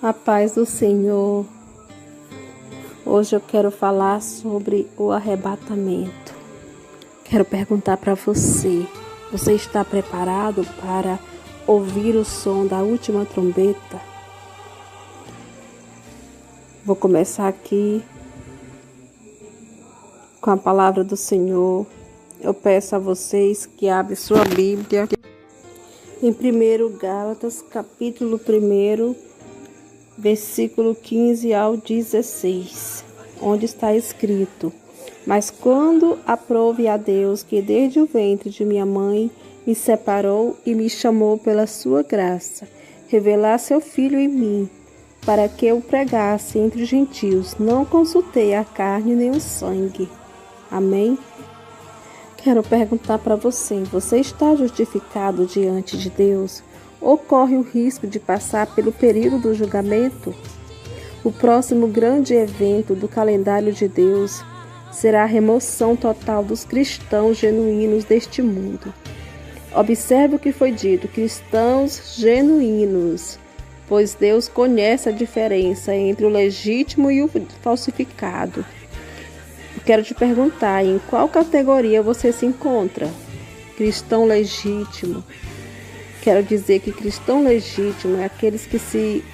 A paz do Senhor. Hoje eu quero falar sobre o arrebatamento. Quero perguntar para você: você está preparado para ouvir o som da última trombeta? Vou começar aqui com a palavra do Senhor. Eu peço a vocês que abrem sua Bíblia em 1 Gálatas, capítulo 1, versículo 15 ao 16, onde está escrito: Mas quando aprove a Deus, que desde o ventre de minha mãe me separou e me chamou pela sua graça, revelar seu Filho em mim, para que eu pregasse entre os gentios, não consultei a carne nem o sangue. Amém? Quero perguntar para você: você está justificado diante de Deus? Ou corre o risco de passar pelo período do julgamento? O próximo grande evento do calendário de Deus será a remoção total dos cristãos genuínos deste mundo. Observe o que foi dito: cristãos genuínos, pois Deus conhece a diferença entre o legítimo e o falsificado. Eu quero te perguntar: em qual categoria você se encontra? Cristão legítimo. Quero dizer que cristão legítimo é aqueles que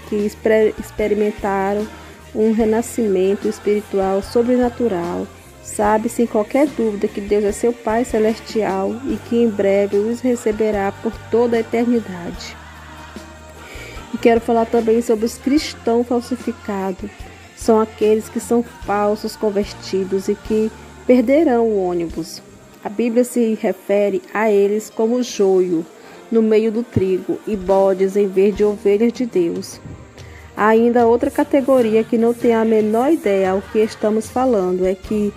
experimentaram um renascimento espiritual sobrenatural. Sabe sem qualquer dúvida que Deus é seu Pai Celestial e que em breve os receberá por toda a eternidade. E quero falar também sobre os cristãos falsificados. São aqueles que são falsos convertidos e que perderão o ônibus. A Bíblia se refere a eles como joio no meio do trigo e bodes em vez de ovelhas de Deus. Há ainda outra categoria que não tem a menor ideia ao que estamos falando, é que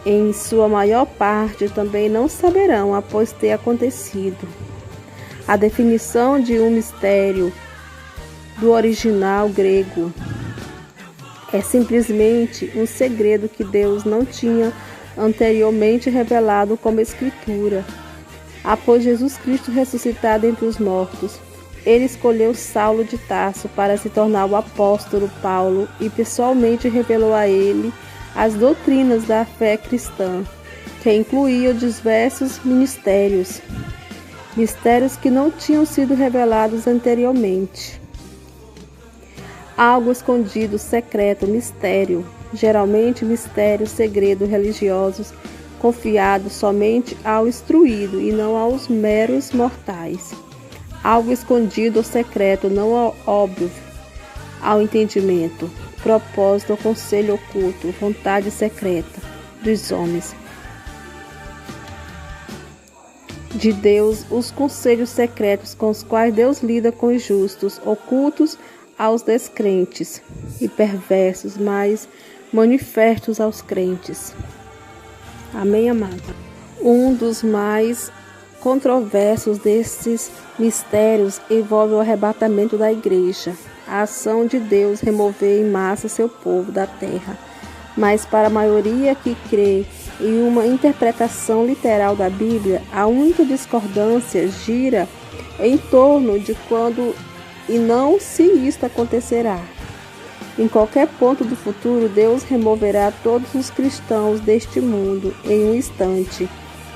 em sua maior parte também não saberão após ter acontecido. A definição de um mistério do original grego é simplesmente um segredo que Deus não tinha anteriormente revelado como Escritura. Após Jesus Cristo ressuscitado entre os mortos, ele escolheu Saulo de Tarso para se tornar o apóstolo Paulo e pessoalmente revelou a ele as doutrinas da fé cristã, que incluíam diversos mistérios que não tinham sido revelados anteriormente. Algo escondido, secreto, mistério, geralmente mistérios, segredos religiosos, confiado somente ao instruído e não aos meros mortais. Algo escondido ou secreto, não óbvio ao entendimento, propósito ou conselho oculto, vontade secreta dos homens. De Deus, os conselhos secretos com os quais Deus lida com os justos, ocultos aos descrentes e perversos, mas manifestos aos crentes. Amém, amada? Um dos mais controversos desses mistérios envolve o arrebatamento da igreja, a ação de Deus remover em massa seu povo da terra. Mas para a maioria que crê em uma interpretação literal da Bíblia, a única discordância gira em torno de quando e não se isto acontecerá. Em qualquer ponto do futuro, Deus removerá todos os cristãos deste mundo em um instante.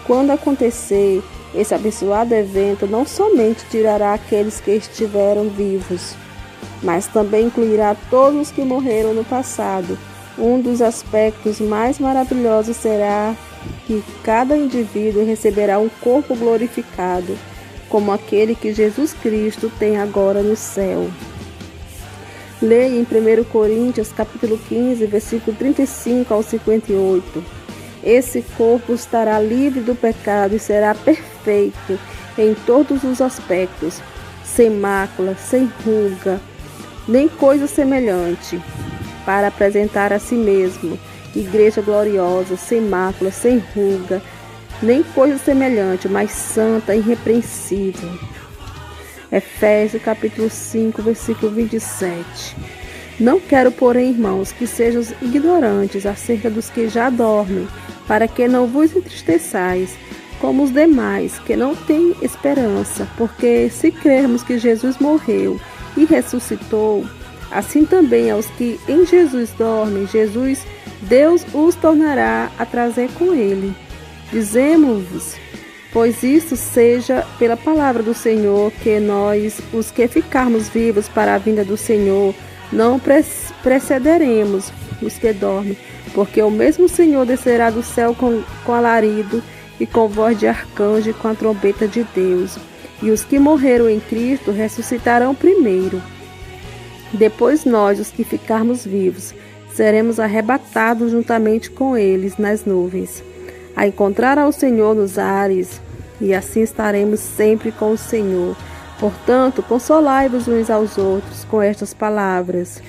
Quando acontecer esse abençoado evento, não somente tirará aqueles que estiveram vivos, mas também incluirá todos os que morreram no passado. Um dos aspectos mais maravilhosos será que cada indivíduo receberá um corpo glorificado, como aquele que Jesus Cristo tem agora no céu. Leia em 1 Coríntios, capítulo 15, versículo 35 ao 58. Esse corpo estará livre do pecado e será perfeito em todos os aspectos, sem mácula, sem ruga, nem coisa semelhante, para apresentar a si mesmo igreja gloriosa, sem mácula, sem ruga, nem coisa semelhante, mas santa e irrepreensível. Efésios capítulo 5, versículo 27. Não quero, porém, irmãos, que sejam ignorantes acerca dos que já dormem, para que não vos entristeçais, como os demais, que não têm esperança, porque se crermos que Jesus morreu e ressuscitou, Assim também aos que em Jesus dormem, Deus os tornará a trazer com ele. Dizemos-vos, pois isso seja pela palavra do Senhor, que nós, os que ficarmos vivos para a vinda do Senhor, não precederemos os que dormem, porque o mesmo Senhor descerá do céu com alarido e com voz de arcanjo e com a trombeta de Deus. E os que morreram em Cristo ressuscitarão primeiro. Depois nós, os que ficarmos vivos, seremos arrebatados juntamente com eles nas nuvens, a encontrar ao Senhor nos ares, e assim estaremos sempre com o Senhor. Portanto, consolai-vos uns aos outros com estas palavras.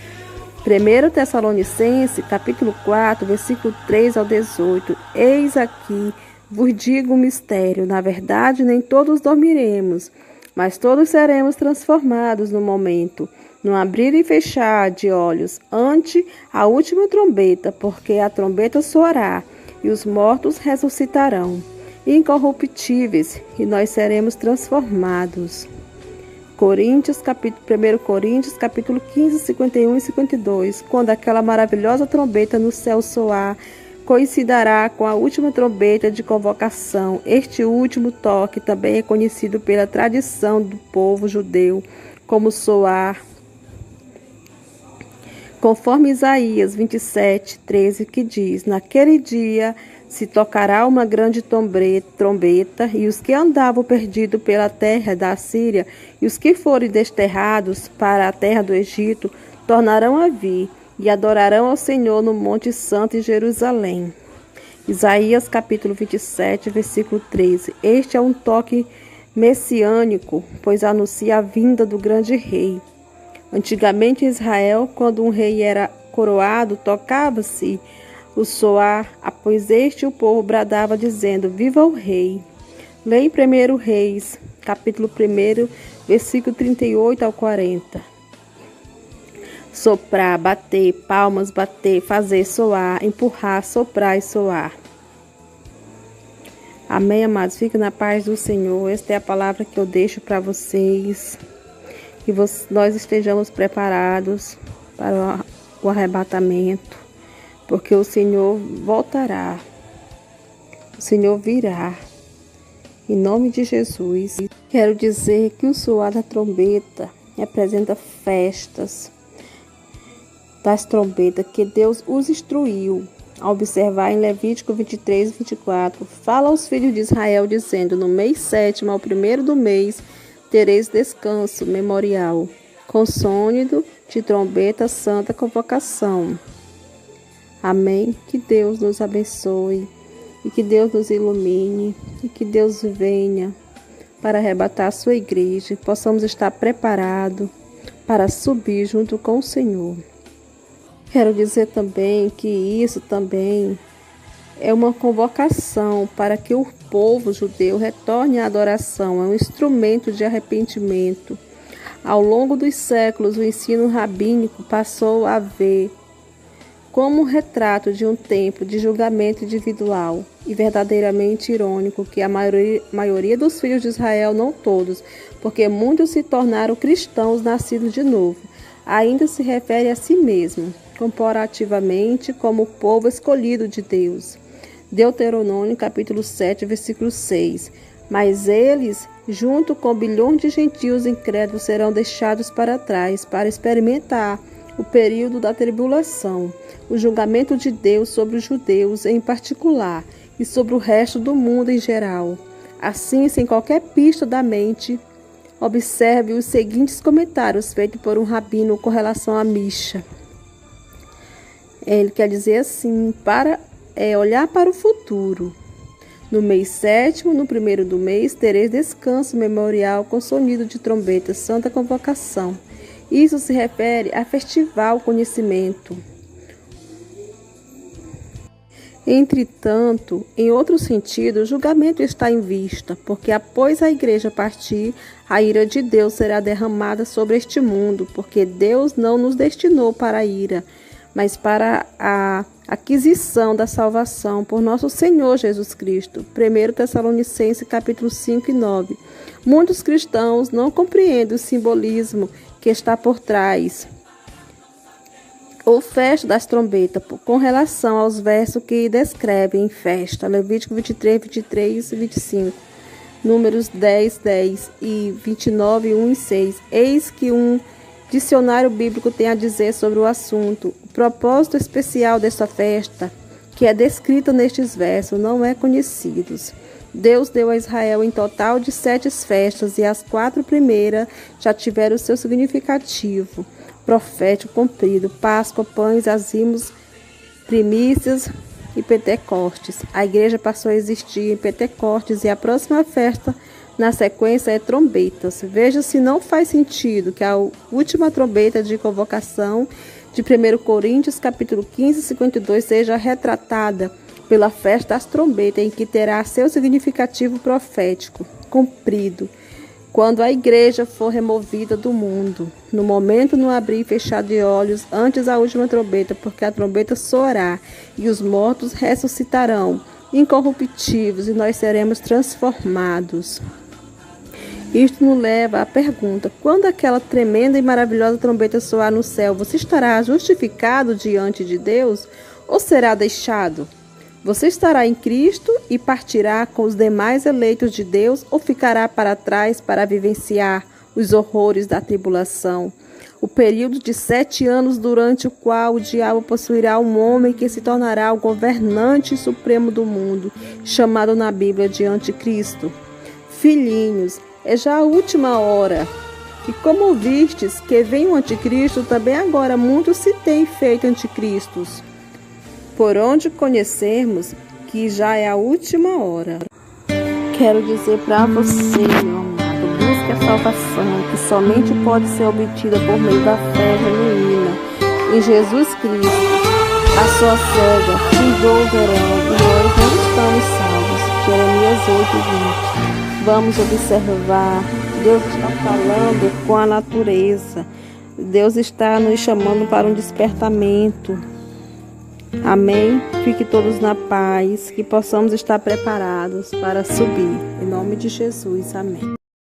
1 Tessalonicenses, capítulo 4, versículo 3 ao 18. Eis aqui, vos digo um mistério. Na verdade, nem todos dormiremos, mas todos seremos transformados no momento, no abrir e fechar de olhos, ante a última trombeta, porque a trombeta soará, e os mortos ressuscitarão, incorruptíveis, e nós seremos transformados. 1 Coríntios, capítulo 15, 51 e 52. Quando aquela maravilhosa trombeta no céu soar, coincidirá com a última trombeta de convocação. Este último toque também é conhecido pela tradição do povo judeu como soar, conforme Isaías 27, 13, que diz: naquele dia se tocará uma grande trombeta, e os que andavam perdidos pela terra da Síria e os que forem desterrados para a terra do Egito tornarão a vir e adorarão ao Senhor no Monte Santo em Jerusalém. Isaías capítulo 27, versículo 13. Este é um toque messiânico, pois anuncia a vinda do grande rei. Antigamente em Israel, quando um rei era coroado, tocava-se o soar, após este o povo bradava dizendo: viva o rei. Leia em 1 Reis, capítulo 1, versículo 38 ao 40. Soprar, bater, palmas, bater, fazer soar, empurrar, soprar e soar. Amém, amados? Fiquem na paz do Senhor. Esta é a palavra que eu deixo para vocês. Que nós estejamos preparados para o arrebatamento, porque o Senhor voltará, o Senhor virá, em nome de Jesus. Quero dizer que o soar da trombeta representa festas das trombetas que Deus os instruiu a observar em Levítico 23 e 24. Fala aos filhos de Israel, dizendo: no mês 7º, ao 1º do mês, tereis descanso memorial, com sônido de trombeta, santa convocação. Amém? Que Deus nos abençoe e que Deus nos ilumine e que Deus venha para arrebatar a sua igreja, que possamos estar preparados para subir junto com o Senhor. Quero dizer também que isso também é uma convocação para que o povo judeu retorne à adoração, é um instrumento de arrependimento. Ao longo dos séculos, o ensino rabínico passou a ver como um retrato de um tempo de julgamento individual, e verdadeiramente irônico que a maioria dos filhos de Israel, não todos, porque muitos se tornaram cristãos nascidos de novo, ainda se refere a si mesmo, comparativamente, como o povo escolhido de Deus. Deuteronômio capítulo 7, versículo 6. Mas eles, junto com bilhões de gentios incrédulos, serão deixados para trás para experimentar o período da tribulação, o julgamento de Deus sobre os judeus em particular e sobre o resto do mundo em geral. Assim, sem qualquer pista da mente, observe os seguintes comentários feitos por um rabino com relação a Micha. Ele quer dizer assim: olhar para o futuro. No mês 7º, no 1º do mês, tereis descanso memorial com sonido de trombeta, santa convocação. Isso se refere a festival conhecimento. Entretanto, em outro sentido, o julgamento está em vista, porque após a igreja partir, a ira de Deus será derramada sobre este mundo, porque Deus não nos destinou para a ira, mas para a aquisição da salvação por nosso Senhor Jesus Cristo. 1 Tessalonicenses capítulo 5 e 9. Muitos cristãos não compreendem o simbolismo que está por trás ou festa das trombetas, com relação aos versos que descrevem festa. Levítico 23, 23 e 25. Números 10, 10 e 29, 1 e 6. Eis que um dicionário bíblico tem a dizer sobre o assunto. O propósito especial desta festa, que é descrita nestes versos, não é conhecido. Deus deu a Israel em total de 7 festas, e as 4 primeiras já tiveram seu significativo profético cumprido: Páscoa, pães, azimos, primícias e Pentecostes. A igreja passou a existir em Pentecostes, e a próxima festa na sequência é trombetas. Veja se não faz sentido que a última trombeta de convocação de 1 Coríntios capítulo 15, 52 seja retratada pela festa das trombetas, em que terá seu significativo profético cumprido quando a igreja for removida do mundo, no momento no abrir e fechar de olhos antes da última trombeta, porque a trombeta soará e os mortos ressuscitarão incorruptíveis, e nós seremos transformados. Isto nos leva à pergunta: quando aquela tremenda e maravilhosa trombeta soar no céu, você estará justificado diante de Deus ou será deixado? Você estará em Cristo e partirá com os demais eleitos de Deus, ou ficará para trás para vivenciar os horrores da tribulação? O período de 7 anos durante o qual o diabo possuirá um homem que se tornará o governante supremo do mundo, chamado na Bíblia de Anticristo. Filhinhos, é já a última hora. E como vistes que vem o Anticristo, também agora muitos se têm feito anticristos. Por onde conhecermos que já é a última hora. Quero dizer para você, meu amado, busque a salvação, que somente pode ser obtida por meio da fé genuína em Jesus Cristo. A sua cega findou o verão e nós não estamos salvos. Jeremias 8:20. Vamos observar. Deus está falando com a natureza. Deus está nos chamando para um despertamento. Amém? Fique todos na paz, que possamos estar preparados para subir. Em nome de Jesus, amém.